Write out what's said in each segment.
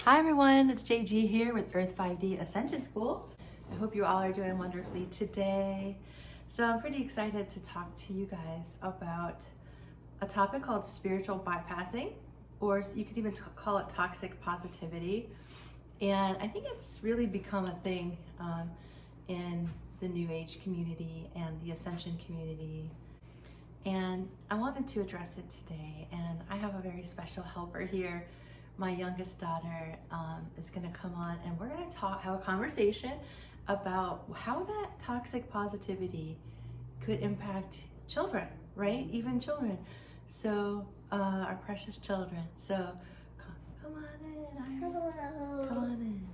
Hi everyone, it's JG here with Earth 5D Ascension School. I hope you all are doing wonderfully today. So I'm pretty excited to talk to you guys about a topic called spiritual bypassing, or you could even call it toxic positivity. And I think it's really become a thing in the New Age community and the Ascension community. And I wanted to address it today, and I have a very special helper here. My youngest daughter is going to come on, and we're going to have a conversation about how that toxic positivity could impact children, right? Even children. So our precious children. So come on in. Hello. Come on in.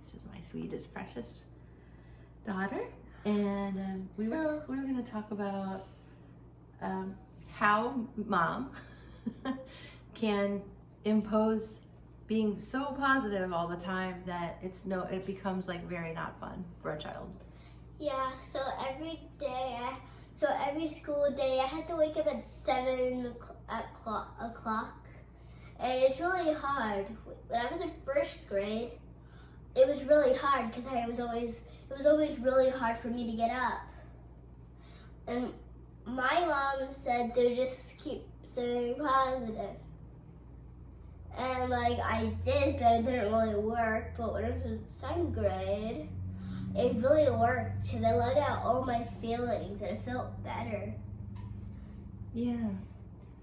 This is my sweetest, precious daughter, and we were going to talk about how mom can impose being so positive all the time that it becomes like very not fun for a child. Yeah, so every school day I had to wake up at 7 o'clock. And it's really hard. When I was in first grade, it was really hard because it was always really hard for me to get up. And my mom said to just keep staying positive. And I did, but it didn't really work. But when I was in second grade, it really worked because I let out all my feelings and it felt better. Yeah.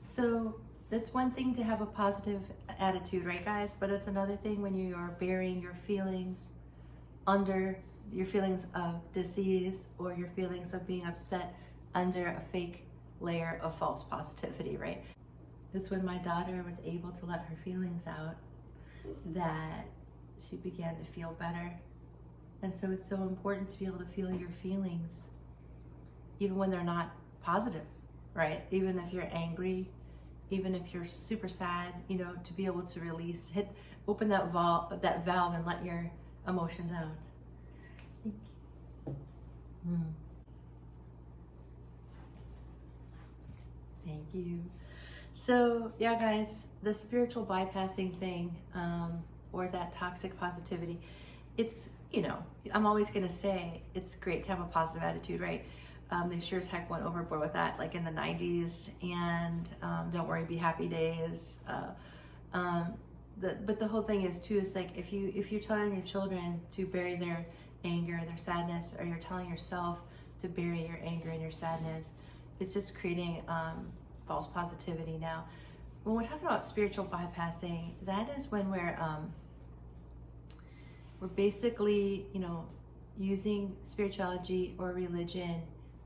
So that's one thing to have a positive attitude, right, guys? But it's another thing when you are burying your feelings under your feelings of disease or your feelings of being upset under a fake layer of false positivity, right? It's when my daughter was able to let her feelings out that she began to feel better. And so it's so important to be able to feel your feelings even when they're not positive, right? Even if you're angry, even if you're super sad, to be able to release, open that valve and let your emotions out. Thank you. Thank you. So yeah, guys, the spiritual bypassing thing, or that toxic positivity, it's, I'm always gonna say it's great to have a positive attitude, right? They sure as heck went overboard with that, like in the 90s, and don't worry, be happy days. But the whole thing is too, is like if you're telling your children to bury their anger, their sadness, or you're telling yourself to bury your anger and your sadness, it's just creating false positivity. Now, when we're talking about spiritual bypassing, that is when we're basically, using spirituality or religion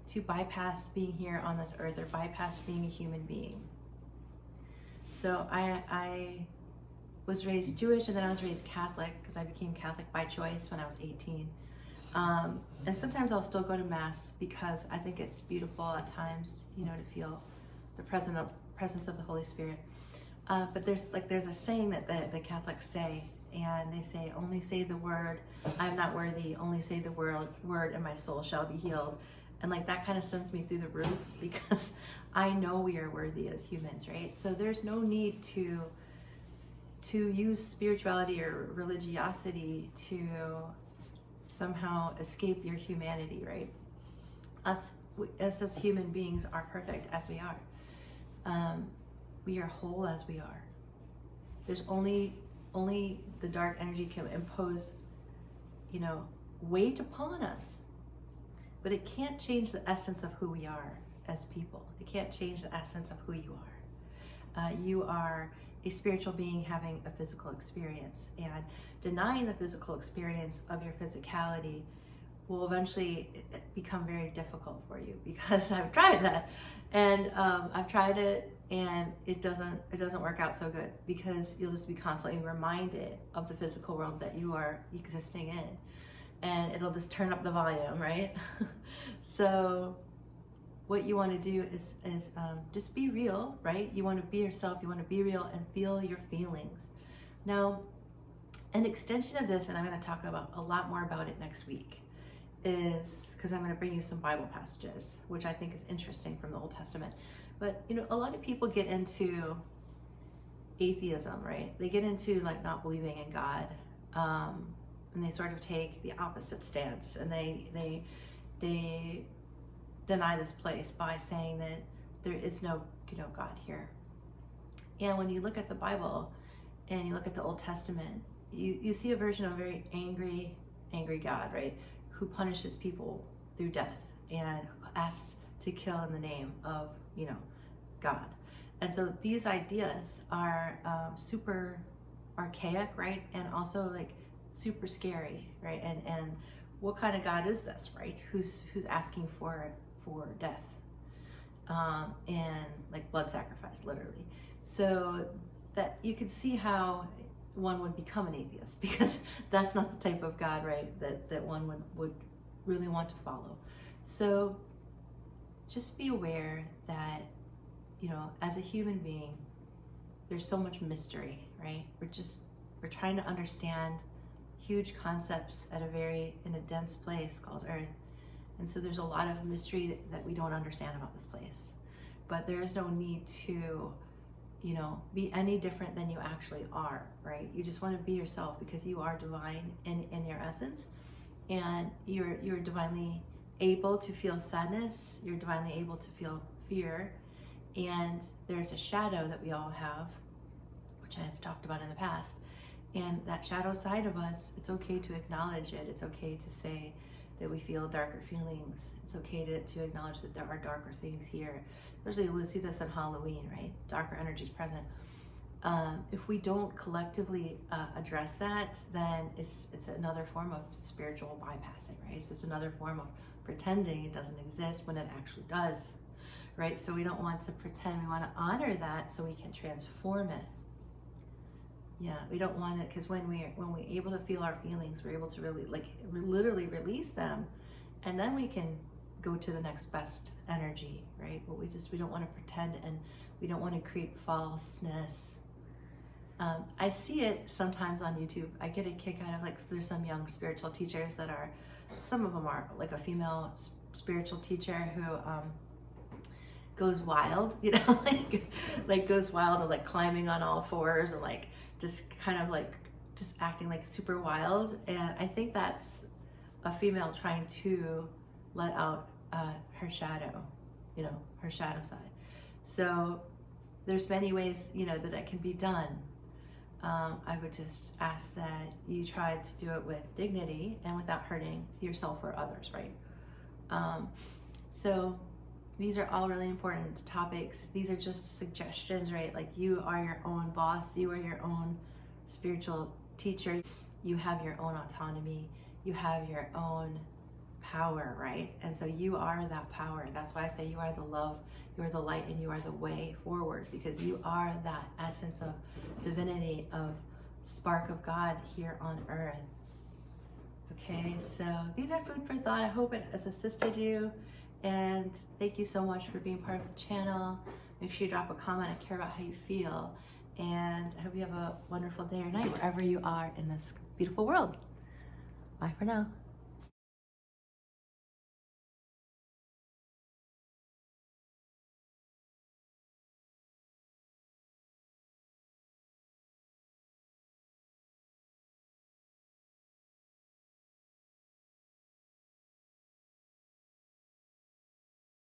to bypass being here on this earth or bypass being a human being. So I was raised Jewish, and then I was raised Catholic because I became Catholic by choice when I was 18. And sometimes I'll still go to Mass because I think it's beautiful at times, to feel the presence of the Holy Spirit. But there's a saying that the Catholics say, and they say, only say the word, I am not worthy, only say the word and my soul shall be healed. And that kind of sends me through the roof because I know we are worthy as humans, right? So there's no need to use spirituality or religiosity to somehow escape your humanity, right? Us as human beings are perfect as we are. We are whole as we are. There's only the dark energy can impose, weight upon us, but it can't change the essence of who we are as people. It can't change the essence of who you are. You are a spiritual being having a physical experience, and denying the physical experience of your physicality will eventually become very difficult for you, because I've tried that, and I've tried it, and it doesn't work out so good, because you'll just be constantly reminded of the physical world that you are existing in, and it'll just turn up the volume, right? So what you want to do is just be real, right? You want to be yourself, you want to be real and feel your feelings. Now, an extension of this, and I'm going to talk about a lot more about it next week, is because I'm going to bring you some Bible passages, which I think is interesting from the Old Testament. But, a lot of people get into, atheism, right? They get into like not believing in God, and they sort of take the opposite stance, and they deny this place by saying that there is no, God here. And when you look at the Bible and you look at the Old Testament, you see a version of a very angry God, right? Who punishes people through death and asks to kill in the name of, God. And so these ideas are super archaic, right? And also like super scary, right? And what kind of God is this, right? Who's asking for death and like blood sacrifice, literally. So that you could see how one would become an atheist, because that's not the type of God, right, that one would really want to follow. So just be aware that, as a human being, there's so much mystery, right? We're trying to understand huge concepts in a dense place called Earth. And so there's a lot of mystery that we don't understand about this place. But there is no need to, be any different than you actually are, right? You just want to be yourself, because you are divine in your essence, and you're divinely able to feel sadness, you're divinely able to feel fear, and there's a shadow that we all have, which I've talked about in the past. And that shadow side of us, it's okay to acknowledge it. It's okay to say that we feel darker feelings. It's okay to acknowledge that there are darker things here. Especially we'll see this on Halloween, right? Darker energies present. If we don't collectively address that, then it's another form of spiritual bypassing, right? It's just another form of pretending it doesn't exist when it actually does, right? So we don't want to pretend. We want to honor that so we can transform it. Yeah, we don't want it, because when we're able to feel our feelings, we're able to really literally release them, and then we can go to the next best energy, right? But we don't want to pretend, and we don't want to create falseness. I see it sometimes on YouTube. I get a kick out of there's some young spiritual teachers that are, some of them are like a female spiritual teacher who goes wild, like goes wild and like climbing on all fours and like just kind of like just acting like super wild. And I think that's a female trying to let out her shadow, her shadow side. So there's many ways, that it can be done. I would just ask that you try to do it with dignity and without hurting yourself or others, right? So these are all really important topics. These are just suggestions, right? Like, you are your own boss. You are your own spiritual teacher. You have your own autonomy. You have your own power, right? And so you are that power. That's why I say you are the love, you are the light, and you are the way forward, because you are that essence of divinity, of spark of God here on earth. Okay, so these are food for thought. I hope it has assisted you. And thank you so much for being part of the channel. Make sure you drop a comment. I care about how you feel. And I hope you have a wonderful day or night wherever you are in this beautiful world. Bye for now.